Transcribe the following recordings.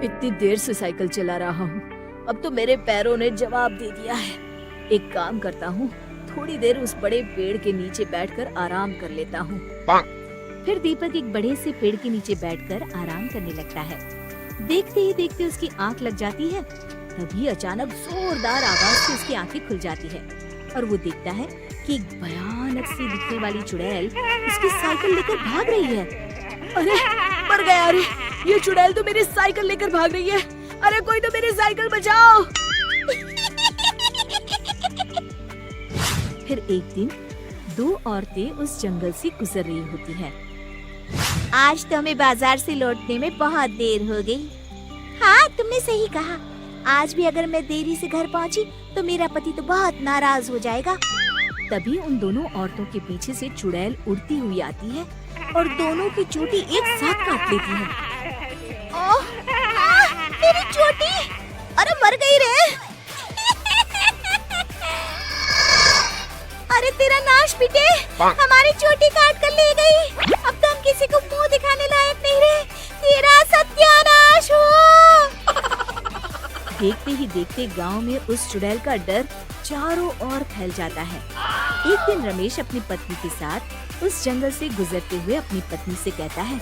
इतनी देर से साइकिल चला रहा हूँ, अब तो मेरे पैरों ने जवाब दे दिया है। एक काम करता हूँ, थोड़ी देर उस बड़े पेड़ के नीचे बैठकर आराम कर लेता हूँ। फिर दीपक एक बड़े से पेड़ के नीचे बैठकर आराम करने लगता है। देखते ही देखते उसकी आंख लग जाती है। तभी अचानक जोरदार आवाज से उसकी आंखें खुल जाती है और वो देखता है कि एक भयानक सी दिखने वाली चुड़ैल उसकी साइकिल लेकर भाग रही है। अरे मर गया! अरे ये चुड़ैल तो मेरी साइकिल लेकर भाग रही है। अरे कोई तो मेरी साइकिल बचाओ! फिर एक दिन दो औरतें उस जंगल से गुजर रही होती हैं। आज तो हमें बाजार से लौटने में बहुत देर हो गई। हाँ, तुमने सही कहा। आज भी अगर मैं देरी से घर पहुंची तो मेरा पति तो बहुत नाराज हो जाएगा। तभी उन दोनों औरतों के पीछे से चुड़ैल उड़ती हुई आती है और दोनों की चोटी एक साथ काट लेती है। ओह, मेरी चोटी! अरे मर गई रे! अरे तेरा नाश बीते! हमारी चोटी काट कर ले गई। अब तो हम किसी को मुंह दिखाने लायक नहीं रहे। तेरा सत्यानाश हो! देखते ही देखते गांव में उस चुड़ैल का डर चारों ओर फैल जाता है। एक दिन रमेश अपनी पत्नी के साथ उस जंगल से गुजरते हुए अपनी पत्नी से कहता है,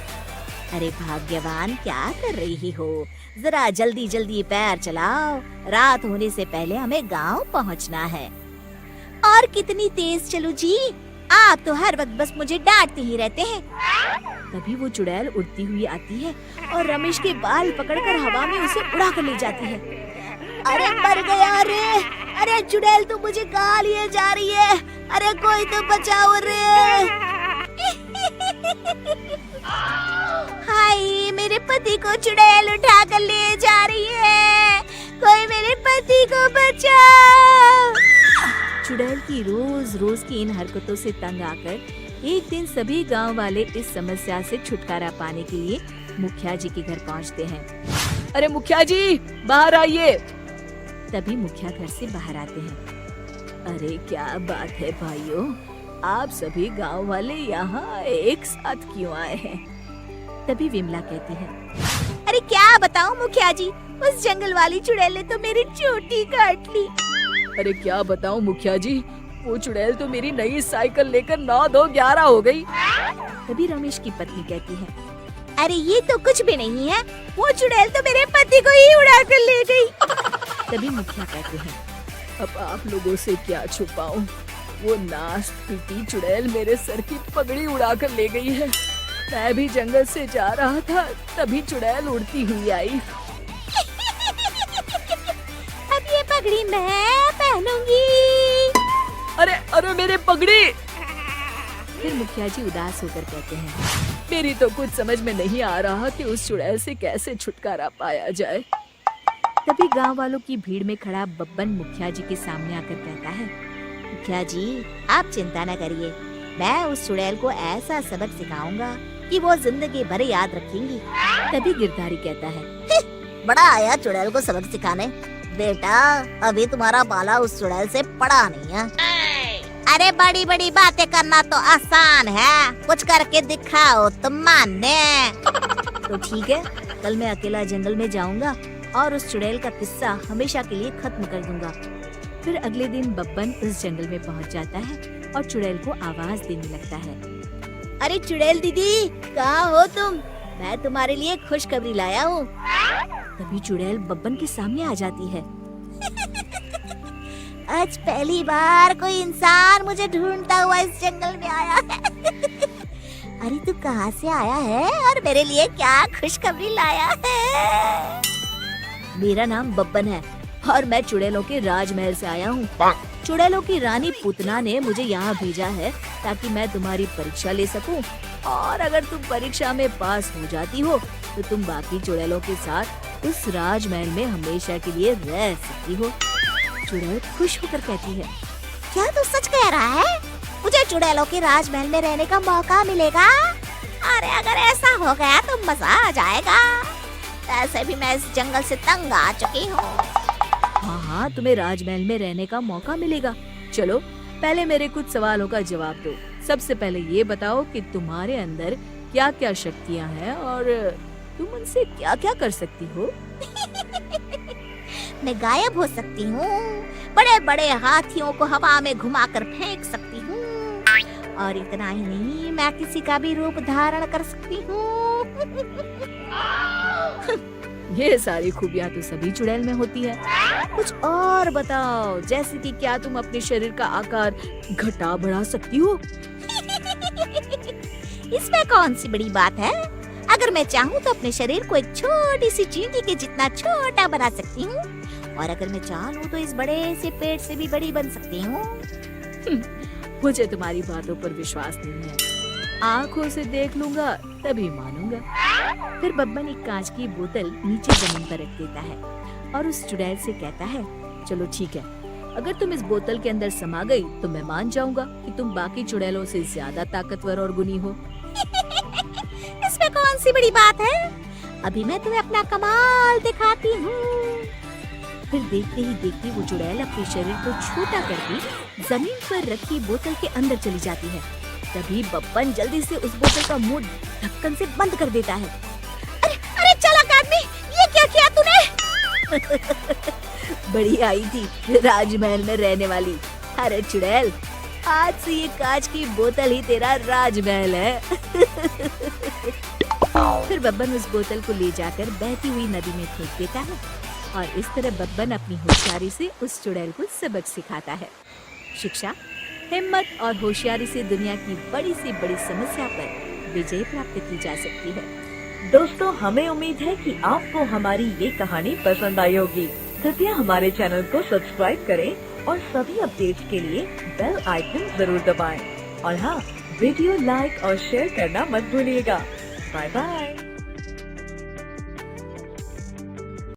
अरे भाग्यवान, क्या कर रही हो? जरा जल्दी जल्दी पैर चलाओ, रात होने से पहले हमें गांव पहुंचना है। और कितनी तेज चलूं जी? आप तो हर वक्त बस मुझे डांटते ही रहते हैं। तभी वो चुड़ैल उड़ती हुई आती है और रमेश के बाल पकड़कर हवा में उसे उड़ा कर ले जाती है। अरे मर गया रे! अरे चुड़ैल तो मुझे खा लिए जा रही है। अरे कोई तो बचाओ रे! हाय, मेरे पति को चुड़ैल उठा कर ले जा रही है। कोई मेरे पति को बचाओ! चुड़ैल की रोज रोज की इन हरकतों से तंग आकर एक दिन सभी गांव वाले इस समस्या से छुटकारा पाने के लिए मुखिया जी के घर पहुंचते हैं। अरे मुखिया जी, बाहर आइए! तभी मुखिया घर से बाहर आते हैं। अरे क्या बात है भाइयों, आप सभी गांव वाले यहाँ एक साथ क्यों आए हैं? तभी विमला कहती है, अरे क्या बताऊं मुखिया जी, उस जंगल वाली चुड़ैल ने तो मेरी चोटी काट ली। अरे क्या बताऊं मुखिया जी, वो चुड़ैल तो मेरी नई साइकिल लेकर 9-2-11 हो गई। तभी रमेश की पत्नी कहती है, अरे ये तो कुछ भी नहीं है, वो चुड़ैल तो मेरे पति को ही उड़ा कर ले गई। तभी मुखिया कहते हैं, अब आप लोगों से क्या छुपाऊं, वो नाश पीटी चुड़ैल मेरे सर की पगड़ी उड़ा कर ले गई है। मैं भी जंगल से जा रहा था, तभी चुड़ैल उड़ती हुई आई। अब ये पगड़ी मैं पहनूंगी। अरे अरे मेरे पगड़ी! फिर मुखिया जी उदास होकर कहते हैं, मेरी तो कुछ समझ में नहीं आ रहा कि उस चुड़ैल से कैसे छुटकारा पाया जाए। तभी गांव वालों की भीड़ में खड़ा बब्बन मुखिया जी के सामने आकर कहता है, मुखिया जी, आप चिंता न करिए, मैं उस चुड़ैल को ऐसा सबक सिखाऊंगा कि वो जिंदगी भर याद रखेंगी। तभी गिरधारी कहता है, बड़ा आया चुड़ैल को सबक सिखाने। बेटा, अभी तुम्हारा बाला उस चुड़ैल से पड़ा नहीं है। अरे बड़ी बड़ी बातें करना तो आसान है, कुछ करके दिखाओ तो माने। तो ठीक है, कल मैं अकेला जंगल में जाऊंगा और उस चुड़ैल का किस्सा हमेशा के लिए खत्म कर दूंगा। फिर अगले दिन बब्बन उस जंगल में पहुंच जाता है और चुड़ैल को आवाज देने लगता है, अरे चुड़ैल दीदी, कहाँ हो तुम? मैं तुम्हारे लिए खुशखबरी लाया हूँ। तभी चुड़ैल बब्बन के सामने आ जाती है। आज पहली बार कोई इंसान मुझे ढूंढता हुआ इस जंगल में आया है। अरे तू कहाँ से आया है और मेरे लिए क्या खुशखबरी लाया है? मेरा नाम बब्बन है और मैं चुड़ैलों के राजमहल से आया हूँ। चुड़ैलों की रानी पूतना ने मुझे यहाँ भेजा है ताकि मैं तुम्हारी परीक्षा ले सकूं, और अगर तुम परीक्षा में पास हो जाती हो तो तुम बाकी चुड़ैलों के साथ उस राजमहल में हमेशा के लिए रह सकती हो। चुड़ैल खुश होकर कहती है, क्या तू सच कह रहा है? मुझे चुड़ैलों के राजमहल में रहने का मौका मिलेगा? अरे अगर ऐसा हो गया तो मजा आ जाएगा। ऐसे भी मैं इस जंगल से तंग आ चुकी हूँ। हाँ हाँ, तुम्हें राजमहल में रहने का मौका मिलेगा। चलो पहले मेरे कुछ सवालों का जवाब दो। सबसे पहले ये बताओ कि तुम्हारे अंदर क्या क्या शक्तियाँ हैं और तुम उनसे क्या क्या कर सकती हो? मैं गायब हो सकती हूँ, बड़े बड़े हाथियों को हवा में घुमाकर फेंक सकती हूँ, और इतना ही नहीं, मैं किसी का भी रूप धारण कर सकती हूँ। ये सारी खूबियाँ तो सभी चुड़ैल में होती है। कुछ और बताओ, जैसे कि क्या तुम अपने शरीर का आकार घटा बढ़ा सकती हो? इसमें कौन सी बड़ी बात है? अगर मैं चाहूँ तो अपने शरीर को एक छोटी सी चींटी के जितना छोटा बना सकती हूँ, और अगर मैं चाहूँ तो इस बड़े से पेड़ से भी बड़ी बन सकती हूँ। मुझे तुम्हारी बातों पर विश्वास नहीं है। आंखों से देख लूंगा तभी मानूंगा। फिर बब्बन एक कांच की बोतल नीचे जमीन पर रख देता है और उस चुड़ैल से कहता है, चलो ठीक है, अगर तुम इस बोतल के अंदर समा गई तो मैं मान जाऊंगा कि तुम बाकी चुड़ैलों से ज्यादा ताकतवर और गुणी हो। इसमें कौन सी बड़ी बात है? अभी मैं तुम्हें अपना कमाल दिखाती हूँ। फिर देखते ही देखते वो चुड़ैल अपने शरीर को छोटा करके जमीन पर रखी बोतल के अंदर चली जाती है। तभी बब्बन जल्दी से उस बोतल का मुंह ढक्कन से बंद कर देता है। अरे चालाक आदमी, ये क्या किया तूने? बड़ी आई थी राजमहल में रहने वाली। अरे चुड़ैल, आज से ये कांच की बोतल ही तेरा राजमहल है। फिर बब्बन उस बोतल को ले जाकर बहती हुई नदी में फेंक देता है और इस तरह बब्बन अपनी होशियारी से उस चुड़ैल को सबक सिखाता है। शिक्षा, हिम्मत और होशियारी से दुनिया की बड़ी से बड़ी समस्या पर विजय प्राप्त की जा सकती है। दोस्तों, हमें उम्मीद है कि आपको हमारी ये कहानी पसंद आई होगी। कृपया हमारे चैनल को सब्सक्राइब करें और सभी अपडेट्स के लिए बेल आइकन जरूर दबाएं। और हाँ, वीडियो लाइक और शेयर करना मत भूलिएगा। Bye bye.